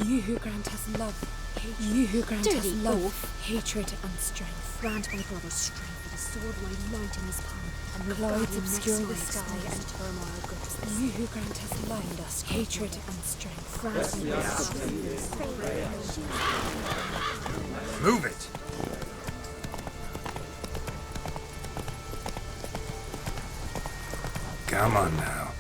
You who grant us love, you who grant us love, hatred and strength. Grant my brother strength with a sword like light in his palm, and clouds obscure the sky and turmoil goods. You who grant us love, hatred and strength. Grant me Move it! Come on now.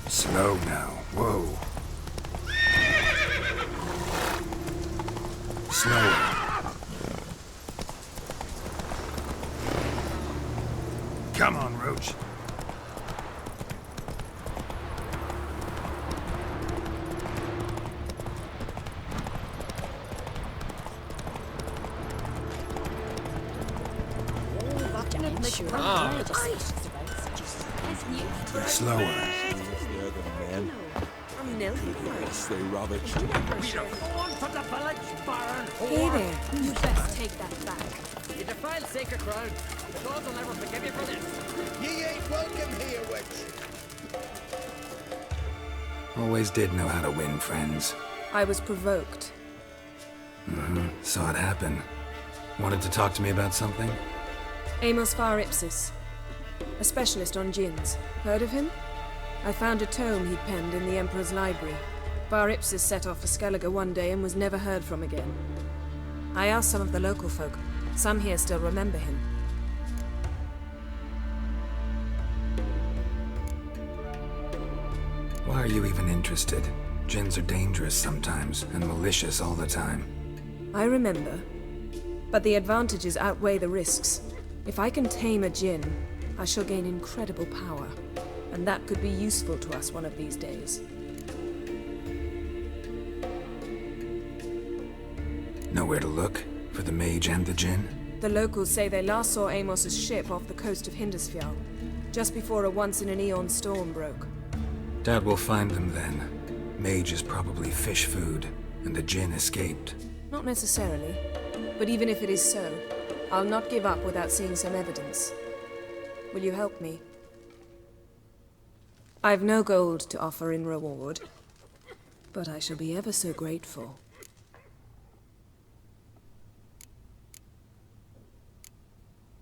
Slow now. Whoa. Slower. Come on, Roach. Slower. They rob it. Hey there, you best take that back. You defile sacred ground. The gods will never forgive you for this. Ye ain't welcome here, witch. Always did know how to win, friends. I was provoked. Saw it happen. Wanted to talk to me about something? Amos Far Ipsis, a specialist on djinns. Heard of him? I found a tome he'd penned in the Emperor's library. Far Ipsis set off for Skellige one day and was never heard from again. I asked some of the local folk. Some here still remember him. Why are you even interested? Djinns are dangerous sometimes, and malicious all the time. I remember. But the advantages outweigh the risks. If I can tame a djinn, I shall gain incredible power. And that could be useful to us one of these days. Nowhere to look? For the mage and the djinn? The locals say they last saw Amos's ship off the coast of Hindisfjall, just before a once-in-an-eon storm broke. Doubt we'll find them then. Mage is probably fish food, and the djinn escaped. Not necessarily. But even if it is so, I'll not give up without seeing some evidence. Will you help me? I've no gold to offer in reward, but I shall be ever so grateful.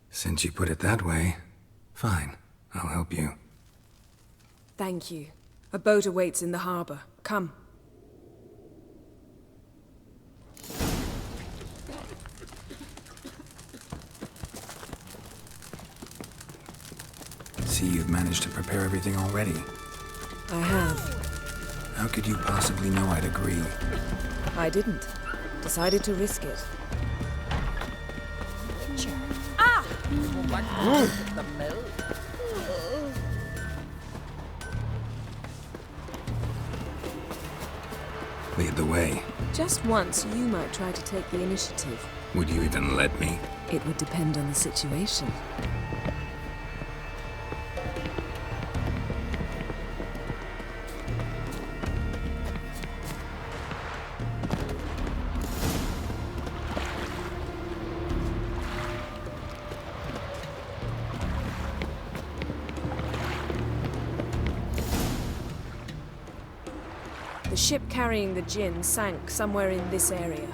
Since you put it that way, fine. I'll help you. Thank you. A boat awaits in the harbor. Come. See, you've managed to prepare everything already. I have. How could you possibly know I'd agree? I didn't. Decided to risk it. The mill. Lead the way. Just once, you might try to take the initiative. Would you even let me? It would depend on the situation. The ship carrying the djinn sank somewhere in this area.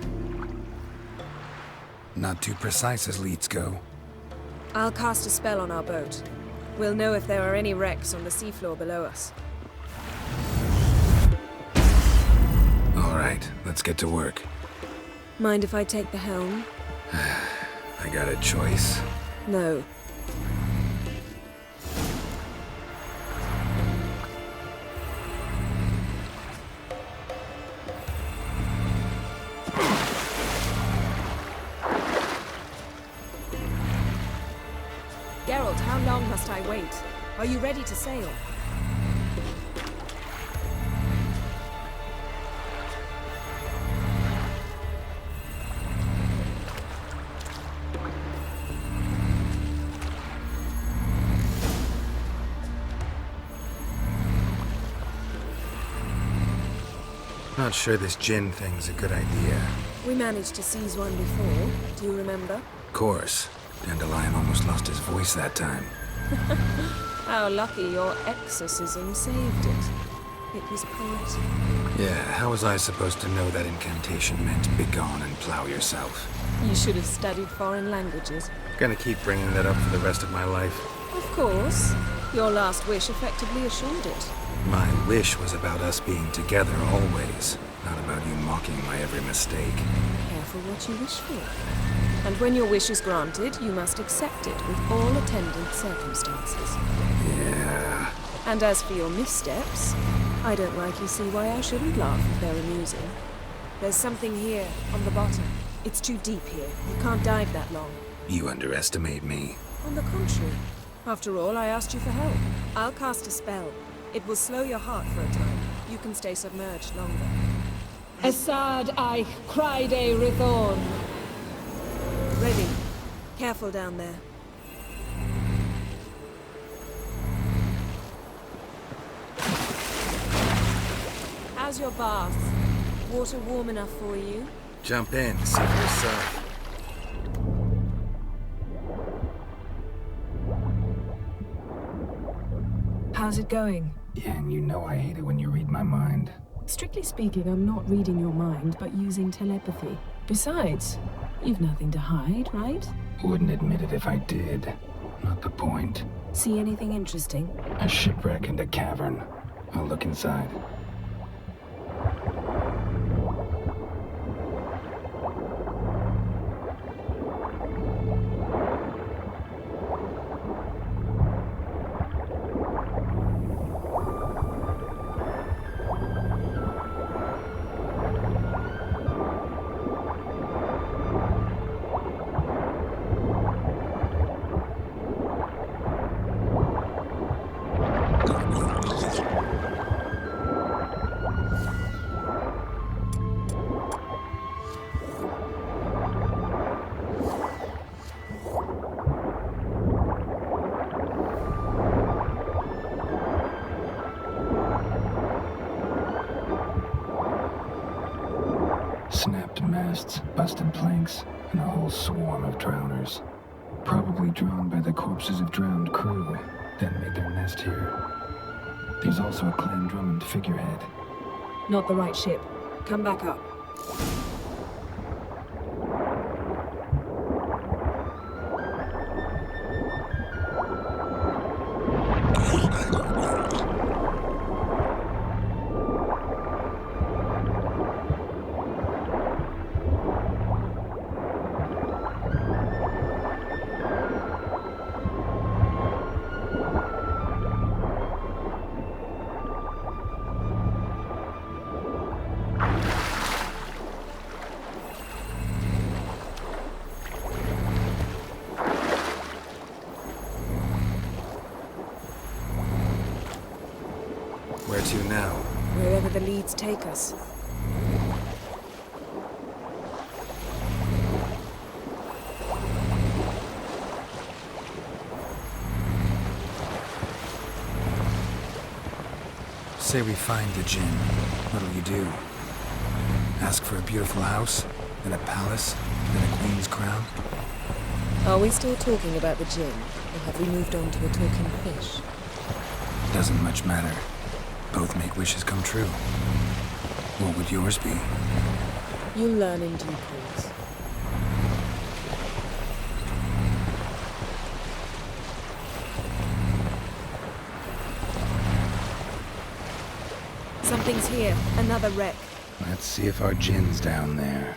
Not too precise as leads go. I'll cast a spell on our boat. We'll know if there are any wrecks on the seafloor below us. All right, let's get to work. Mind if I take the helm? I got a choice. No. Geralt, how long must I wait? Are you ready to sail? Not sure this djinn thing's a good idea. We managed to seize one before. Do you remember? Of course. Dandelion almost lost his voice that time. How lucky your exorcism saved it. It was poetic. Yeah, how was I supposed to know that incantation meant begone and plow yourself? You should have studied foreign languages. Gonna keep bringing that up for the rest of my life. Of course. Your last wish effectively assured it. My wish was about us being together always, not about you mocking my every mistake. Careful what you wish for. And when your wish is granted, you must accept it with all attendant circumstances. Yeah. And as for your missteps, I don't rightly see why I shouldn't laugh if they're amusing. There's something here, on the bottom. It's too deep here. You can't dive that long. You underestimate me. On the contrary. After all, I asked you for help. I'll cast a spell. It will slow your heart for a time. You can stay submerged longer. Assad I Cried Rithorn. Ready. Careful down there. How's your bath? Water warm enough for you? Jump in, see for yourself. How's it going? Yeah, and you know I hate it when you read my mind. Strictly speaking, I'm not reading your mind, but using telepathy. Besides, you've nothing to hide, right? Wouldn't admit it if I did. Not the point. See anything interesting? A shipwreck and a cavern. I'll look inside. Snapped masts, busted planks, and a whole swarm of drowners. Probably drawn by the corpses of drowned crew that made their nest here. There's also a Clan Drummond figurehead. Not the right ship. Come back up. Where to now? Wherever the leads take us. Say we find the Jinn. What'll you do? Ask for a beautiful house? Then a palace? Then a queen's crown? Are we still talking about the Jinn? Or have we moved on to a talking fish? Doesn't much matter. Both make wishes come true. What would yours be? You'll learn in due course. Something's here. Another wreck. Let's see if our Jinn's down there.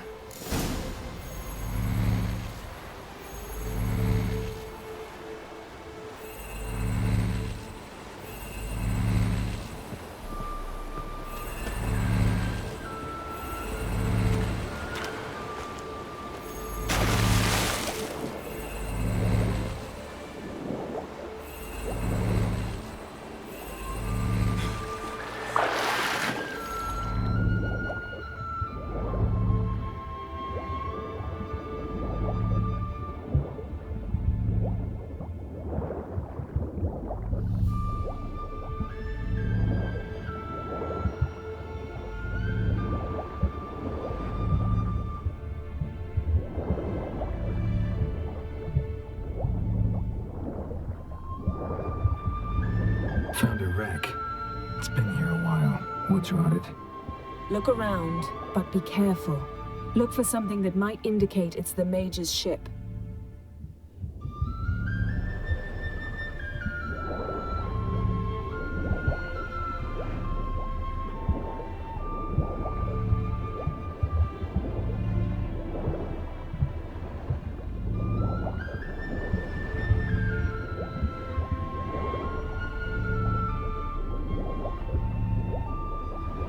What's on it? Look around, but be careful. Look for something that might indicate it's the Mage's ship.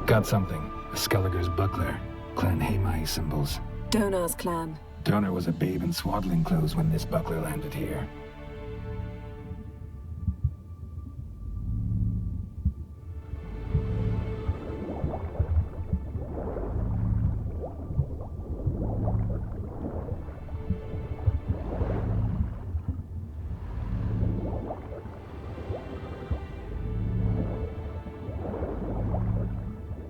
Got something. A Skelliger's buckler. Clan Hamai symbols. Donar's clan. Donar was a babe in swaddling clothes when this buckler landed here.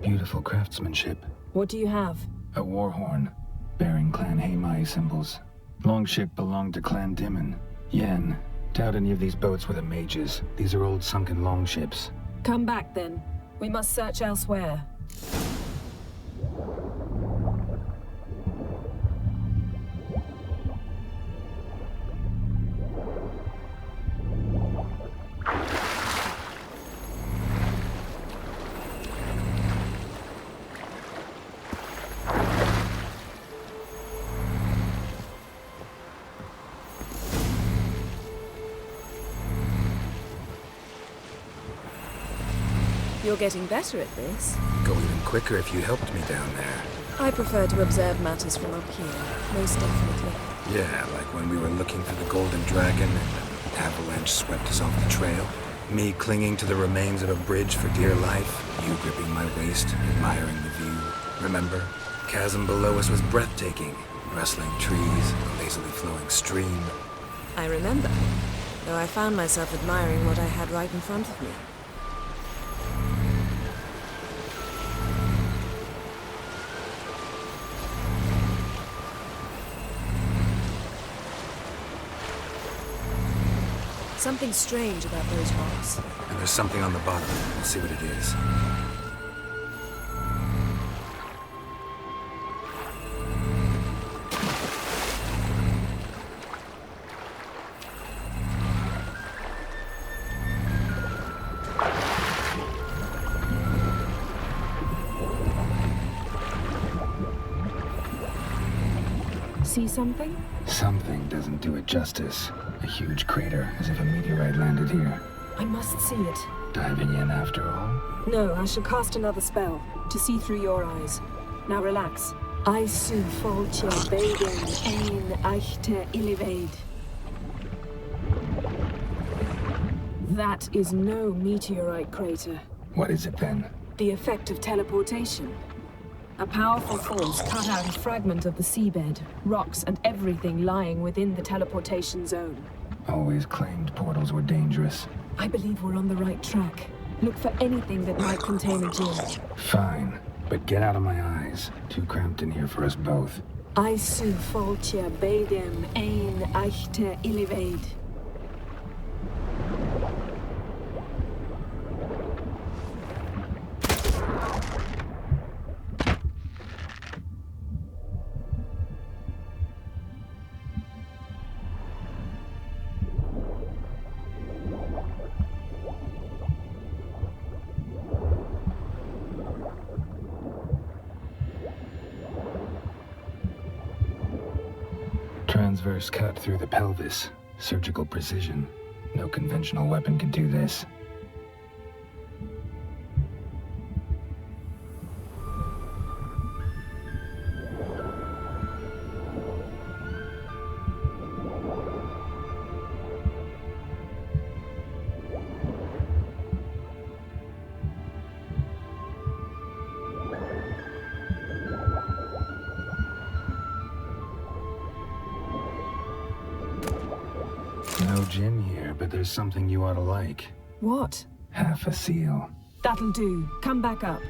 Beautiful craftsmanship. What do you have? A war horn, bearing Clan Hamai symbols. Longship belonged to Clan Dimon. Yen. Doubt any of these boats were the mages. These are old sunken longships. Come back then. We must search elsewhere. You're getting better at this. Go even quicker if you helped me down there. I prefer to observe matters from up here, most definitely. Yeah, like when we were looking for the Golden Dragon and an avalanche swept us off the trail. Me clinging to the remains of a bridge for dear life. You gripping my waist, admiring the view. Remember? Chasm below us was breathtaking. Rustling trees, a lazily flowing stream. I remember, though I found myself admiring what I had right in front of me. Something strange about those rocks. And there's something on the bottom. Let's see what it is. See something? Something doesn't do it justice. A huge crater, as if a meteorite landed here. I must see it. Diving in after all? No, I shall cast another spell, to see through your eyes. Now relax. I su foltje beden ein echte illivaid. That is no meteorite crater. What is it then? The effect of teleportation. A powerful force cut out a fragment of the seabed, rocks and everything lying within the teleportation zone. Always claimed portals were dangerous. I believe we're on the right track. Look for anything that might contain a gem. Fine, but get out of my eyes. Too cramped in here for us both. I su foltje bedem ein echte illivaid. Transverse cut through the pelvis. Surgical precision. No conventional weapon can do this. No gin here, but there's something you ought to like. What? Half a seal. That'll do. Come back up.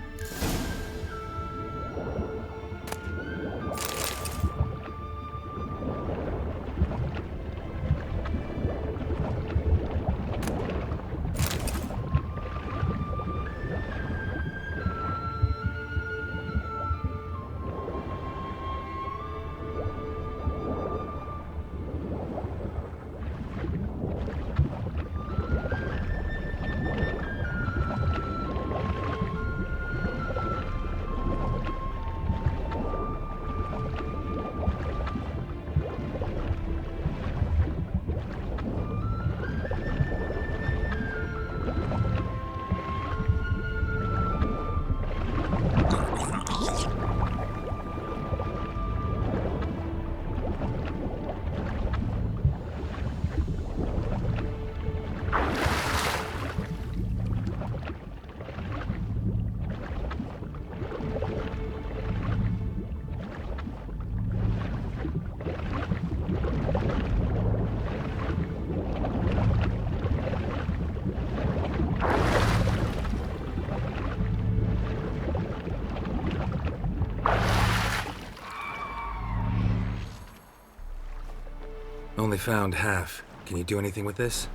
Only found half. Can you do anything with this?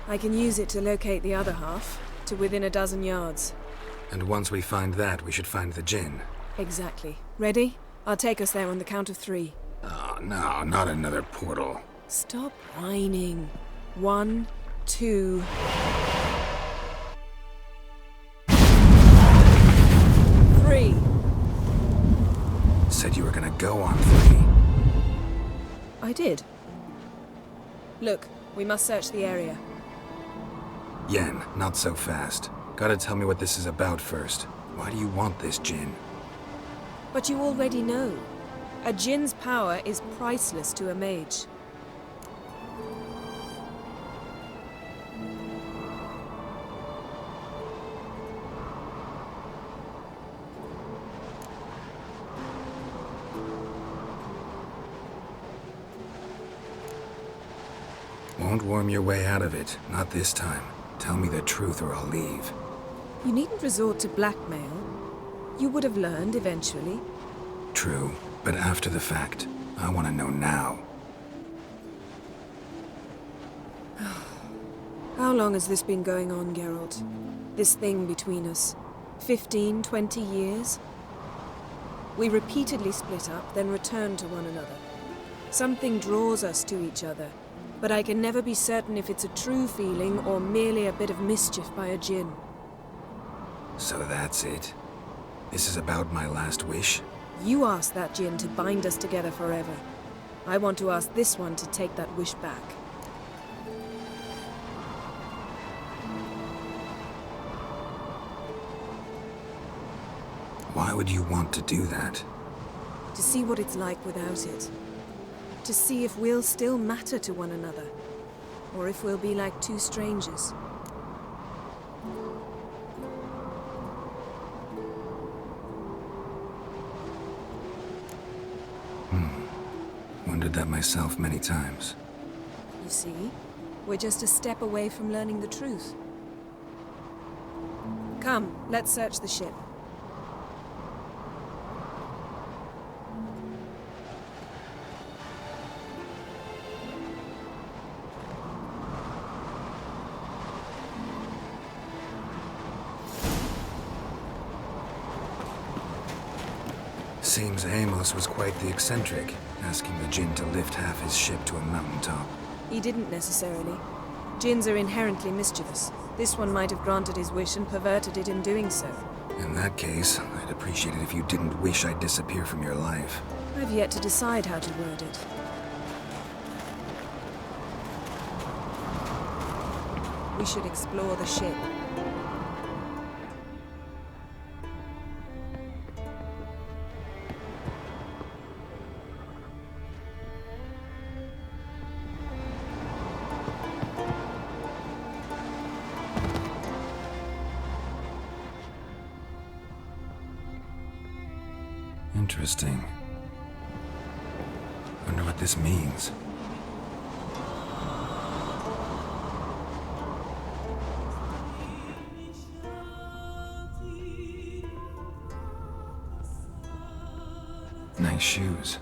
I can use it to locate the other half, to within a dozen yards. And once we find that, we should find the Jinn. Exactly. Ready? I'll take us there on the count of 3. Oh, no, not another portal. Stop whining. 1, 2... 3. Said you were gonna go on 3. I did. Look, we must search the area. Yen, not so fast. Gotta tell me what this is about first. Why do you want this Jinn? But you already know. A Jinn's power is priceless to a mage. Won't worm your way out of it. Not this time. Tell me the truth or I'll leave. You needn't resort to blackmail. You would have learned eventually. True, but after the fact. I want to know now. How long has this been going on, Geralt? This thing between us? 15, 20 years? We repeatedly split up, then returned to one another. Something draws us to each other, but I can never be certain if it's a true feeling or merely a bit of mischief by a Jinn. So that's it. This is about my last wish? You asked that Jinn to bind us together forever. I want to ask this one to take that wish back. Why would you want to do that? To see what it's like without it. To see if we'll still matter to one another. Or if we'll be like two strangers. Wondered that myself many times. You see, we're just a step away from learning the truth. Come, let's search the ship. Seems Amos was quite the eccentric, asking the Jinn to lift half his ship to a mountaintop. He didn't necessarily. Jinns are inherently mischievous. This one might have granted his wish and perverted it in doing so. In that case, I'd appreciate it if you didn't wish I'd disappear from your life. I've yet to decide how to word it. We should explore the ship. Interesting. Wonder what this means. Nice shoes.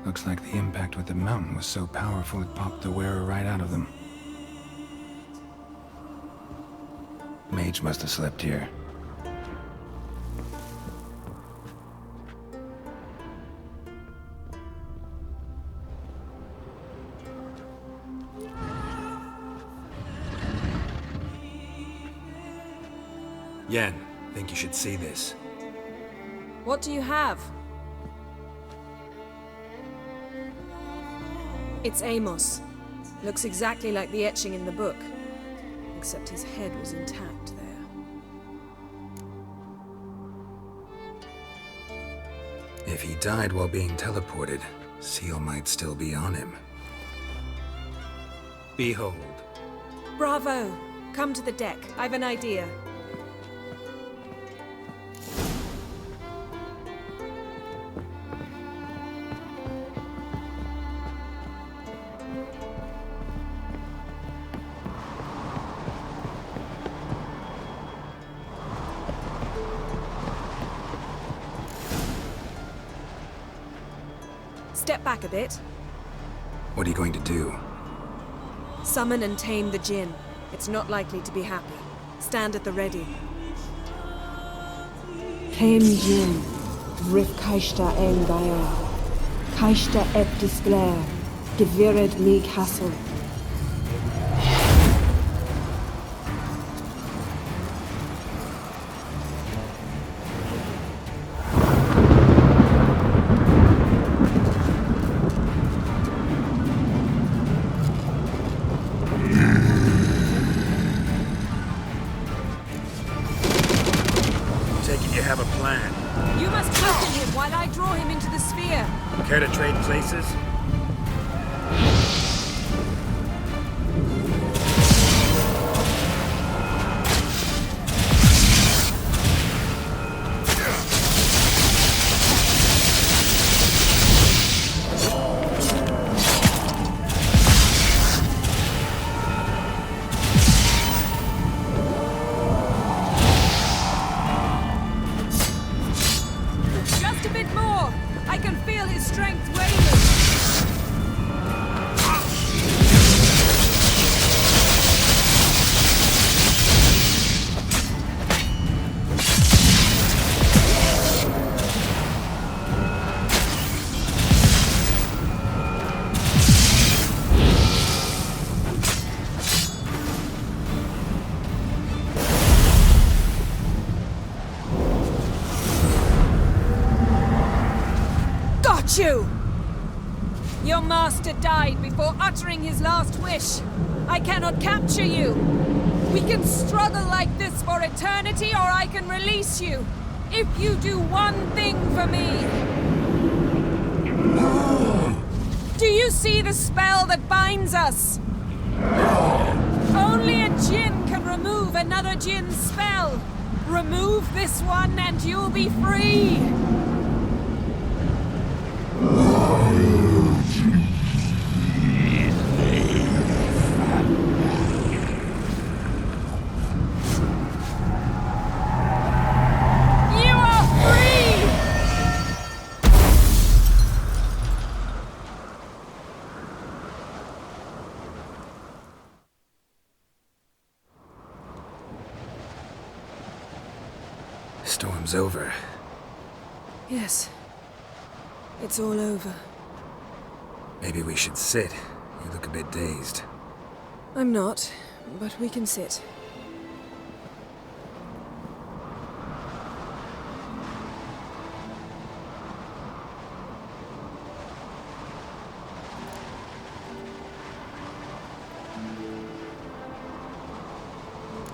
Looks like the impact with the mountain was so powerful it popped the wearer right out of them. Mage must have slept here. Yen, think you should see this. What do you have? It's Amos. Looks exactly like the etching in the book. Except his head was intact there. If he died while being teleported, Seal might still be on him. Behold. Bravo! Come to the deck. I've an idea. Step back a bit. What are you going to do? Summon and tame the Jinn. It's not likely to be happy. Stand at the ready. Tame Jinn, Rif Kaishta Engaya, Kaishta Ep Displair, Gevired Mi Castle. You have a plan. You must quicken him while I draw him into the sphere. Care to trade places? You! Your master died before uttering his last wish. I cannot capture you. We can struggle like this for eternity, or I can release you. If you do one thing for me. Do you see the spell that binds us? Only a Jinn can remove another Jinn's spell. Remove this one and you'll be free. Storm's over. Yes. It's all over. Maybe we should sit. You look a bit dazed. I'm not, but we can sit.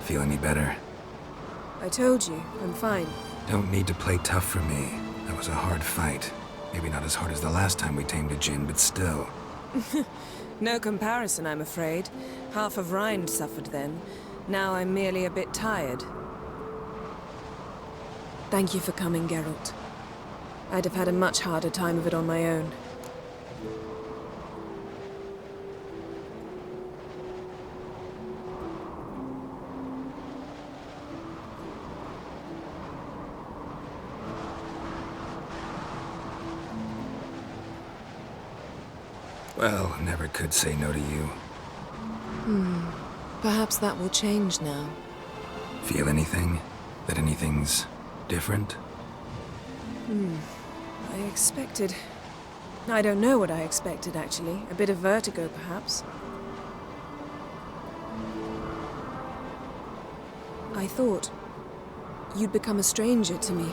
Feel any better? I told you, I'm fine. Don't need to play tough for me. That was a hard fight. Maybe not as hard as the last time we tamed a Jinn, but still. No comparison, I'm afraid. Half of Rind suffered then. Now I'm merely a bit tired. Thank you for coming, Geralt. I'd have had a much harder time of it on my own. Well, never could say no to you. Perhaps that will change now. Feel anything? That anything's different? I expected... I don't know what I expected, actually. A bit of vertigo, perhaps. I thought you'd become a stranger to me.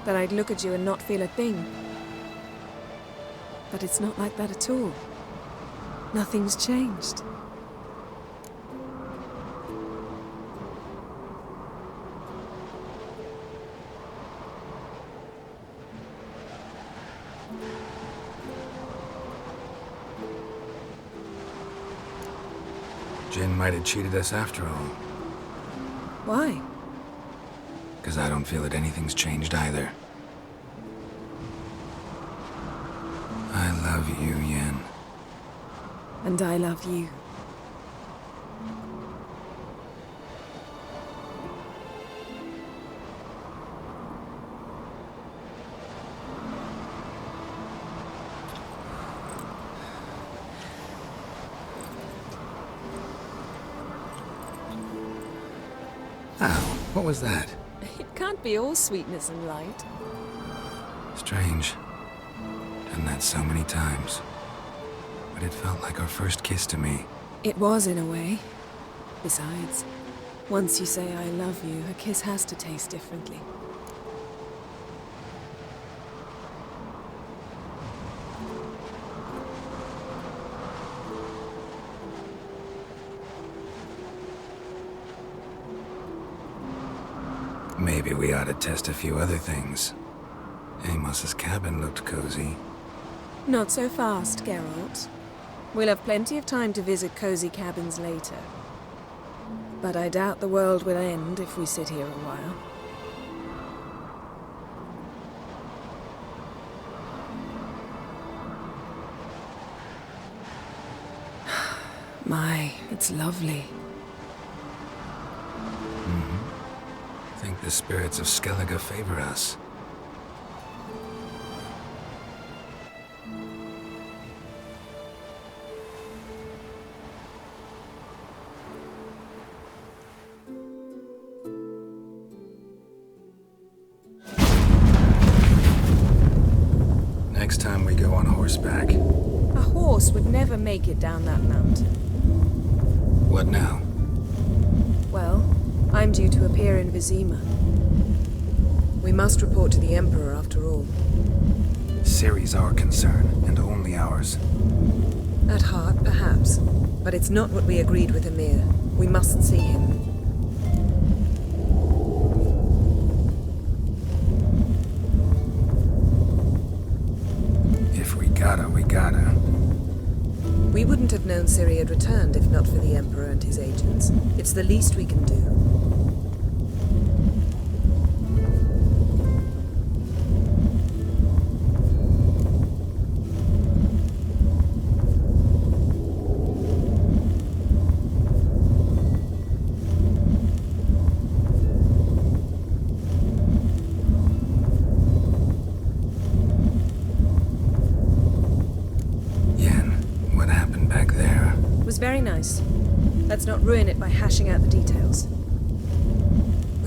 That I'd look at you and not feel a thing. But it's not like that at all. Nothing's changed. Jinn might have cheated us after all. Why? Because I don't feel that anything's changed either. I love you, Yen. And I love you. Ow, what was that? It can't be all sweetness and light. Strange. Done that so many times. But it felt like our first kiss to me. It was, in a way. Besides, once you say I love you, a kiss has to taste differently. Maybe we ought to test a few other things. Amos's cabin looked cozy. Not so fast, Geralt. We'll have plenty of time to visit cozy cabins later. But I doubt the world will end if we sit here a while. My, it's lovely. I think the spirits of Skellige favor us. Next time we go on horseback. A horse would never make it down that mountain. What now? Well, I'm due to appear in Vizima. We must report to the Emperor after all. Ciri's our concern, and only ours. At heart, perhaps. But it's not what we agreed with Emir. We must see him. If we gotta, we gotta. We wouldn't have known Ciri had returned if not for the Emperor and his agents. It's the least we can do. Very nice. Let's not ruin it by hashing out the details.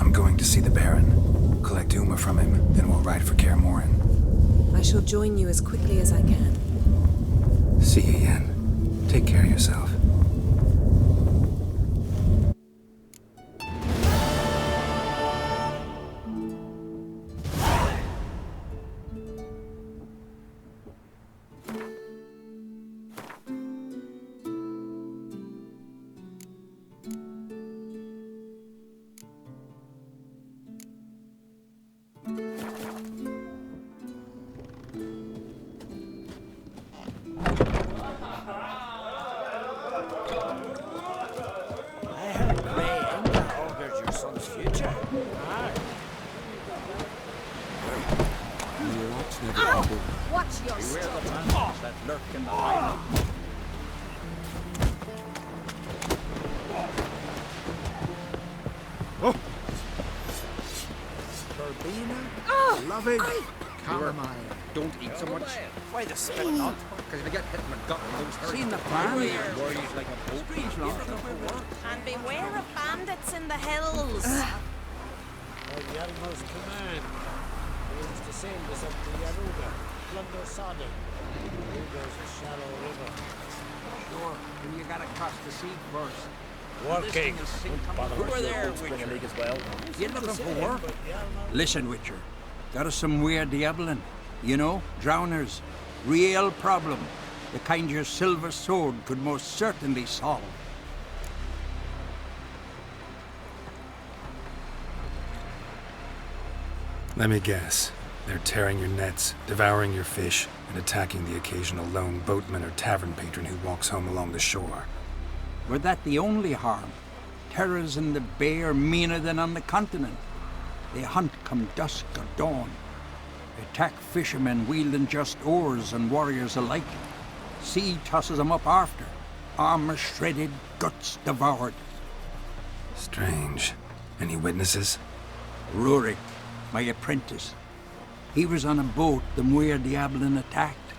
I'm going to see the Baron, collect Uma from him, then we'll ride for Kaer Morhen. I shall join you as quickly as I can. See you, Yen. Take care of yourself. Watch your Beware the bandits that lurk in the Highlands. Oh, Loving. Carmine. Don't eat so much. Why the spit not? Because if you get hit in the gut and lose her. Seen the plan? Worried like a boat. And beware of bandits in the hills. By the Elmo's command, it is to send us up to Yaruga, plunder Sodom. Yaruga's a shallow river. Sure, and you gotta cross the sea first. Working. Who are there, Witcher? As well. You looking for work? Listen, Witcher. Got us some weird diabling. You know, drowners. Real problem. The kind your silver sword could most certainly solve. Let me guess. They're tearing your nets, devouring your fish, and attacking the occasional lone boatman or tavern patron who walks home along the shore. Were that the only harm? Terrors in the bay are meaner than on the continent. They hunt come dusk or dawn. They attack fishermen wielding just oars and warriors alike. Sea tosses them up after. Armor shredded, guts devoured. Strange. Any witnesses? Rurik, my apprentice. He was on a boat the Muir Diablin attacked.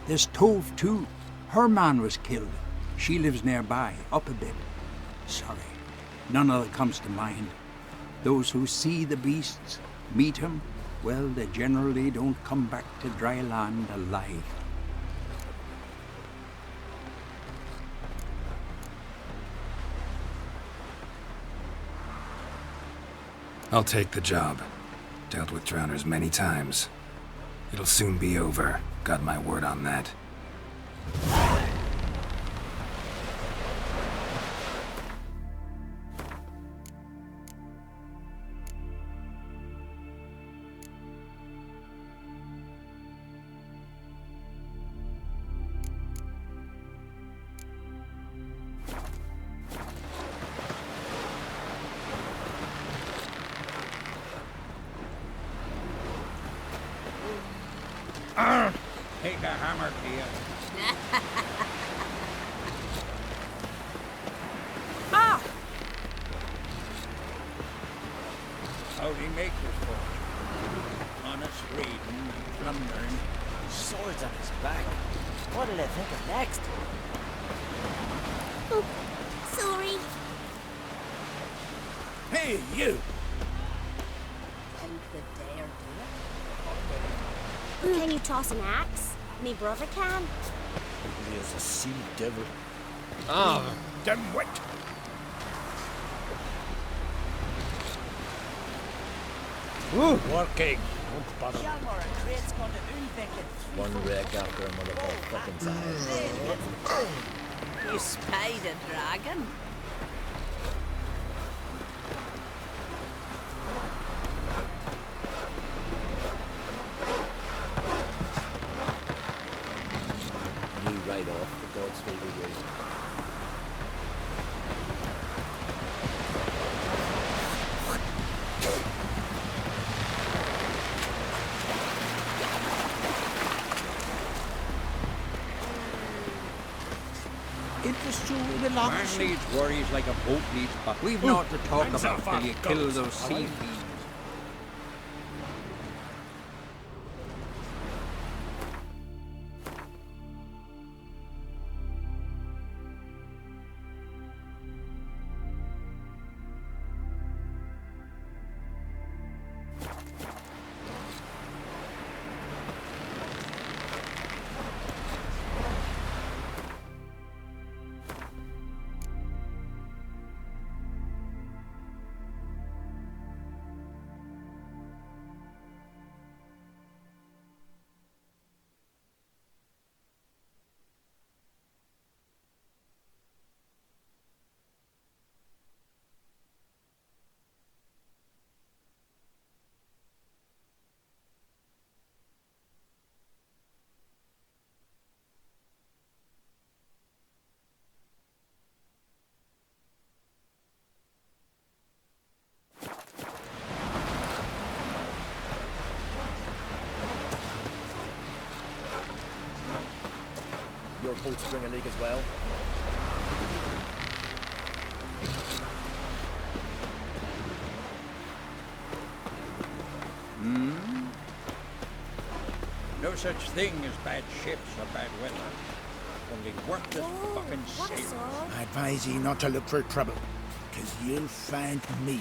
There's Tove, too. Her man was killed. She lives nearby, up a bit. Sorry, none of it comes to mind. Those who see the beasts, meet him, well, they generally don't come back to dry land alive. I'll take the job. Dealt with drowners many times. It'll soon be over. Got my word on that. Take a hammer to you. Ah! How'd he make this for? Honest reading, plundering. Swords on his back. What did I think of next? Oh, sorry. Hey, you! Think the dare do it? Can you toss an axe? Me brother can. He is a sea devil. Ah, Dimwit! working. Don't bother. Young or a trait's gone to Ulbeck. One wreck after another fucking size. You spied a dragon? Knew right off the gods will be waiting. Man needs worries like a boat needs but we've naught to talk Hands about off till our you kill guns, those sea alright? fiends. Your boat's spring a leak as well. No such thing as bad ships or bad weather. Only worthless fucking What a sailors. sword. I advise ye not to look for trouble, 'cause you'll find me.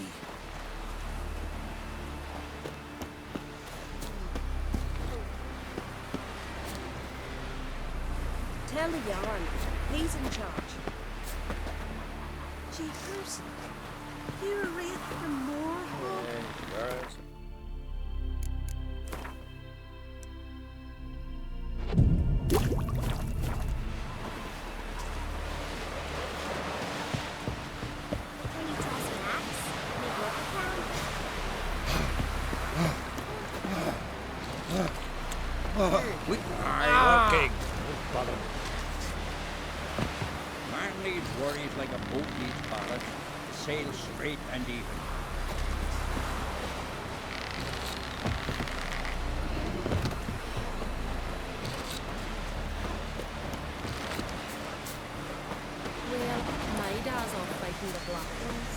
Tell the yarn. He's in charge. Jeepers. You're right from Moorhawk. Can you toss an axe? Me brother can. Working. Don't bother. Man needs worries like a boat needs ballast. Sail straight and even. Well, my dad's off fighting the black ones.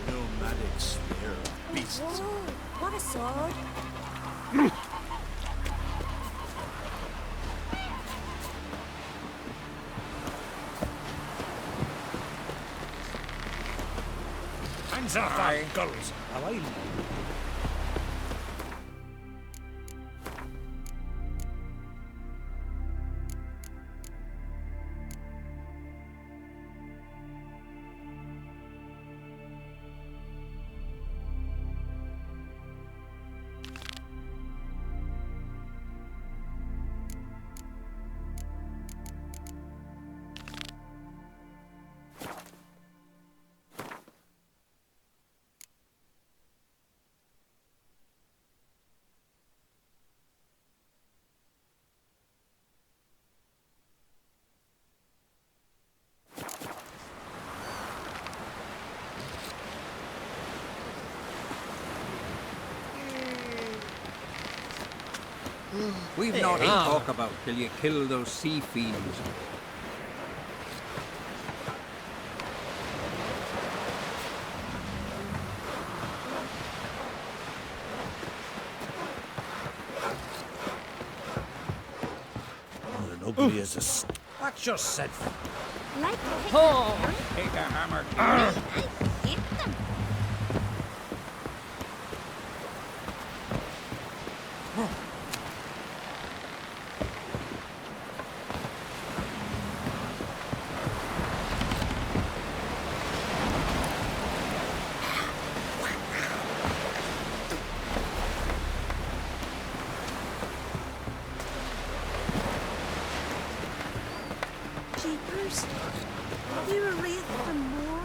Nomadics, they're beasts. Whoa, what a sword. hands off our girls. Now I We've naught to talk about till you kill those sea fiends. an ugly as a That's just said. Like Take a hammer. I hate them. Jeepers. They were wraith from Moorhog.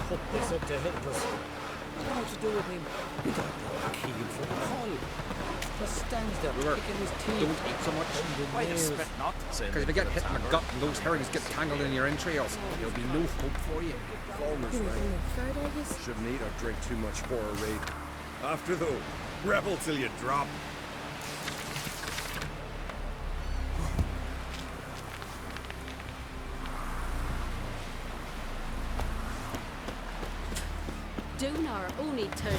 Put this up to help us. What to do with him? We got no key for the call. Just stands there picking his teeth. Don't eat so much. Why the spit not? Because if you get hit in the gut and those herrings get tangled in your entrails, there'll be no hope for you. Farmer's right. Shouldn't eat or drink too much for a raid. After though, rebel till you drop. Donar only turned.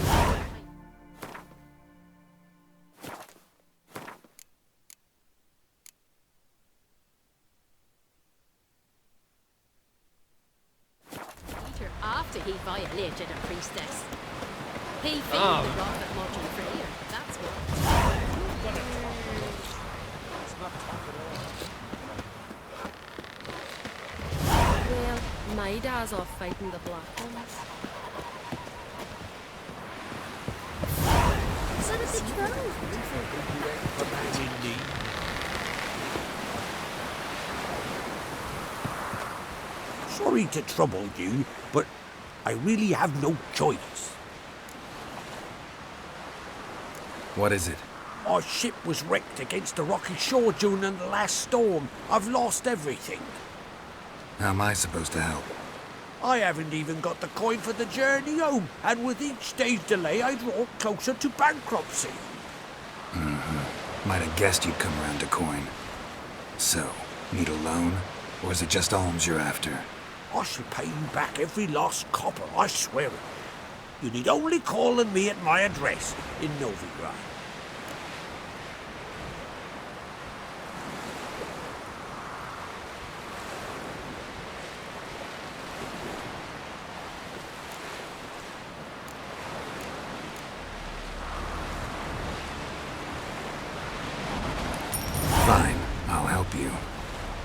Peter after he violated a priestess. He filled the rocket module Freya. That's what. Well, my dad's off fighting the black ones. What is it wrong? Sorry to trouble you, but I really have no choice. What is it? Our ship was wrecked against the rocky shore during the last storm. I've lost everything. How am I supposed to help? I haven't even got the coin for the journey home, and with each day's delay, I draw closer to bankruptcy. Might have guessed you'd come around to coin. So, need a loan? Or is it just alms you're after? I shall pay you back every lost copper, I swear it. You need only call on me at my address in Novigrad. Fine, I'll help you.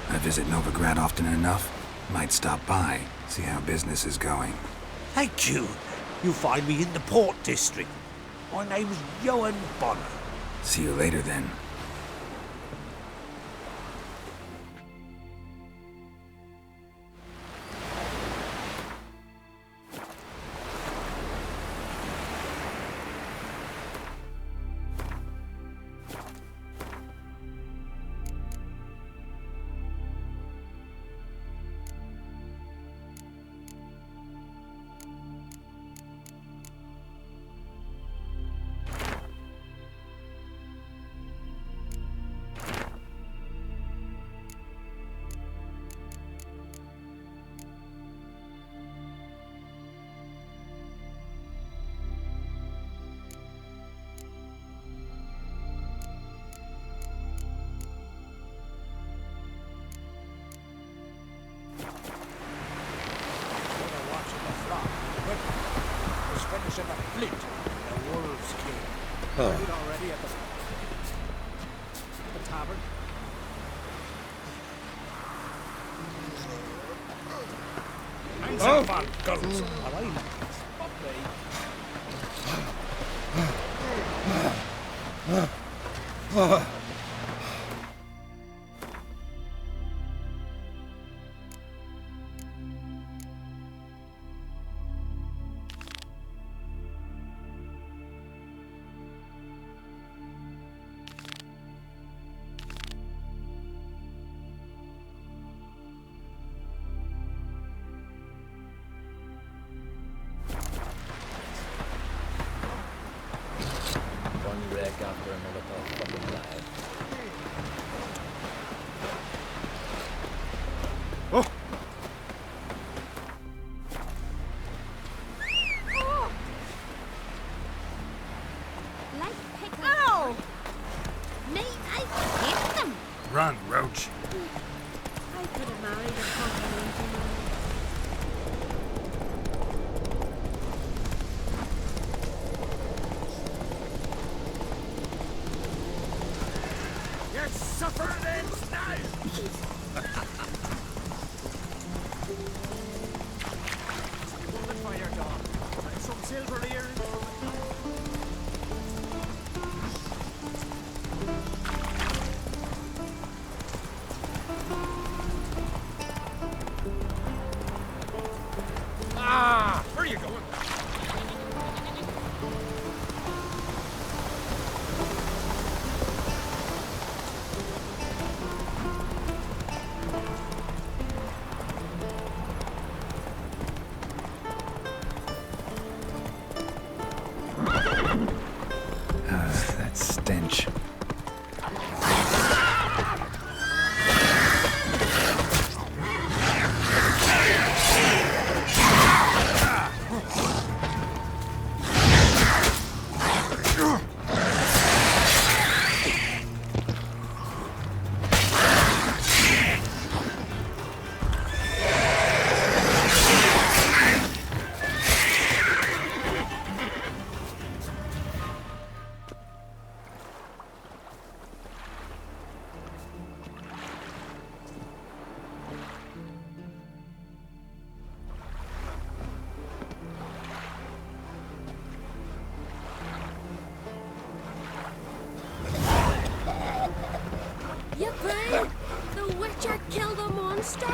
I visit Novigrad often enough. Might stop by, see how business is going. Thank you. You find me in the Port District. My name's Johan Bonner. See you later then. Finishing the fleet. The wolves came. Oh. Already at the tavern. Oh. Guns. All right. One wreck after another fucking life. Oh! Like pick ow! Mate, I hate them. Run, Roach. I could have married a continental man. You're suffering ends now! The fire dog. And some silver earrings. Ah! Where are you going? That stench. You brain! The Witcher killed a monster!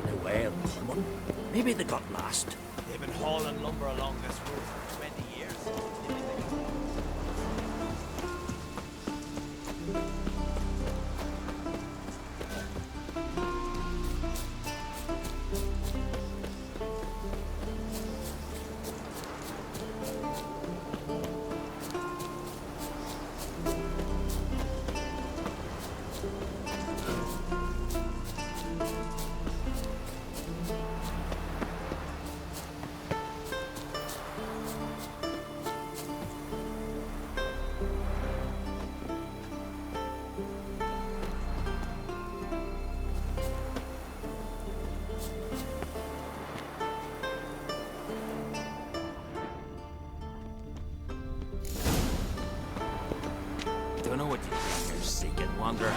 No way, common. Maybe they got lost. They've been hauling lumber along this road for 20 years. Don't know what you think you're seeking, wanderer.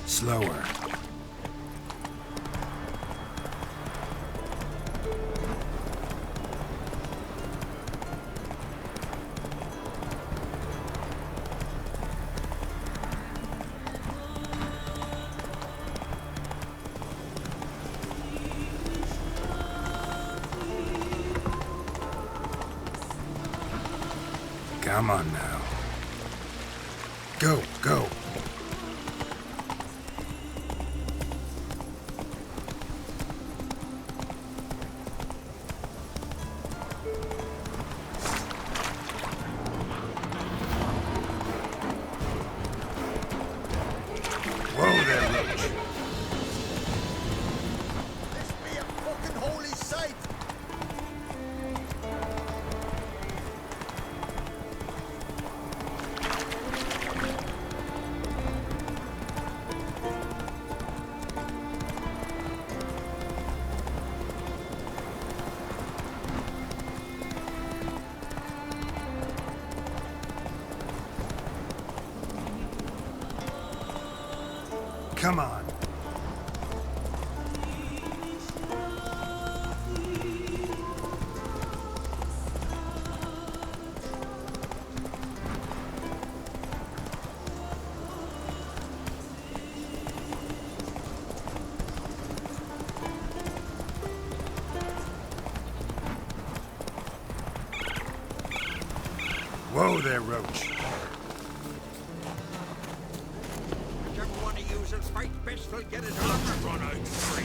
Slower. Come on now. Go, go. Whoa there, Roach. This be a fucking holy sight! Come on. Whoa there, Roach. Whichever one of you will fight best will get it on. Run out free.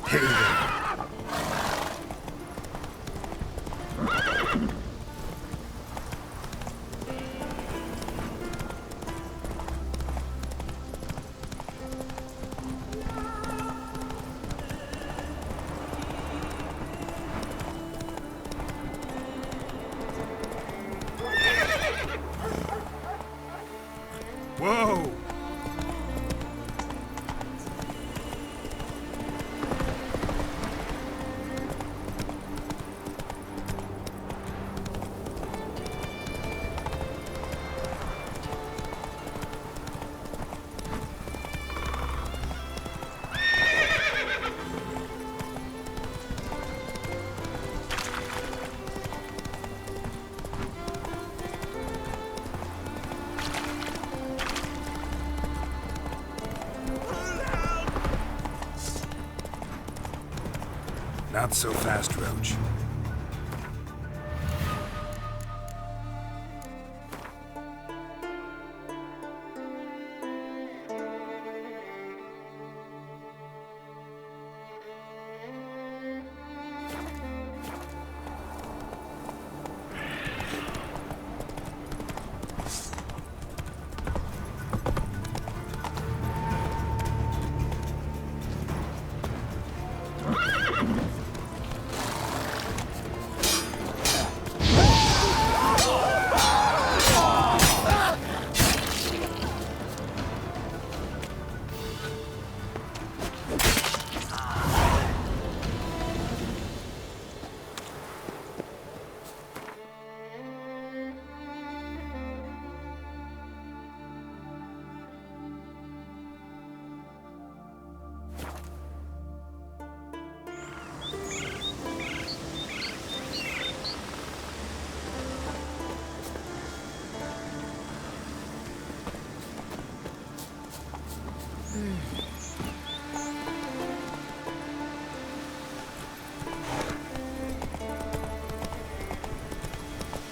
Hey there. Whoa! Not so fast, Roach.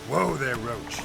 Whoa there, Roach.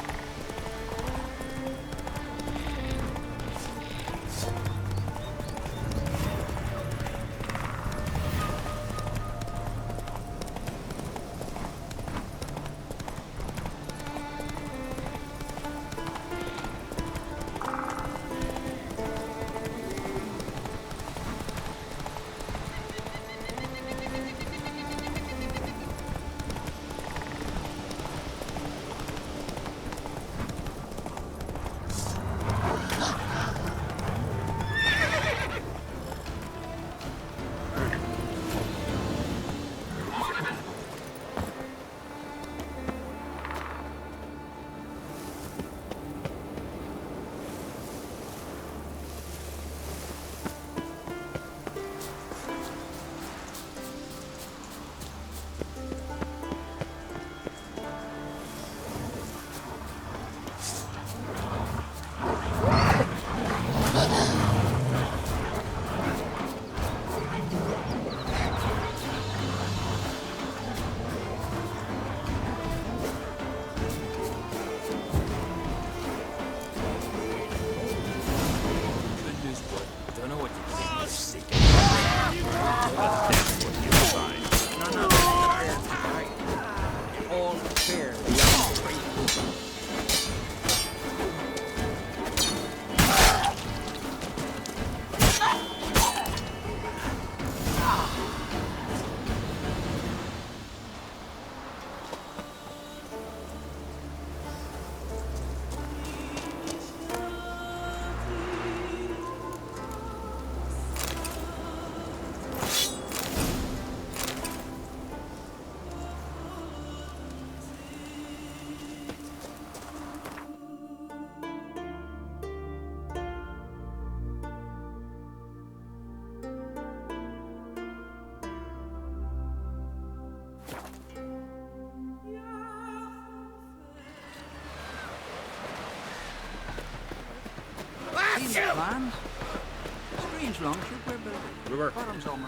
Land? Strange long trip we're building. River,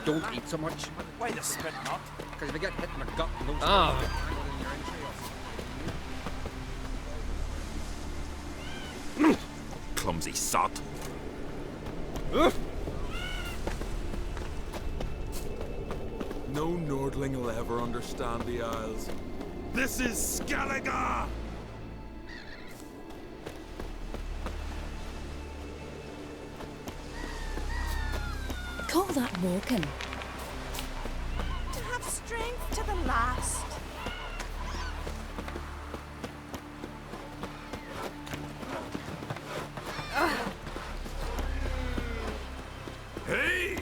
don't eat so much. Why the spit not? Because if you get hit in the gut and those Clumsy sot. No Nordling will ever understand the Isles. This is Skellige! Call that walking. To have strength to the last. Hey!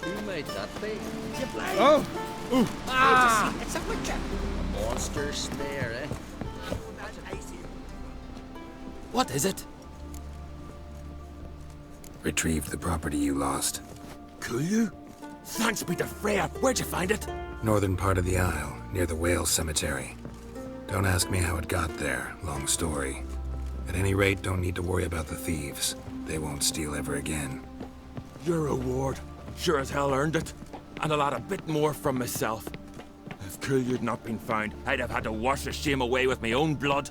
Who made that be? You play? Oh! Ooh! Ah! It's a witcher! A monster snare, eh? What is it? Retrieved the property you lost. Could you? Thanks be to Freya. Where'd you find it? Northern part of the Isle, near the whale cemetery. Don't ask me how it got there. Long story. At any rate, don't need to worry about the thieves. They won't steal ever again. Your reward. Sure as hell earned it. And a lot a bit more from myself. If Kulya'd not been found, I'd have had to wash the shame away with my own blood.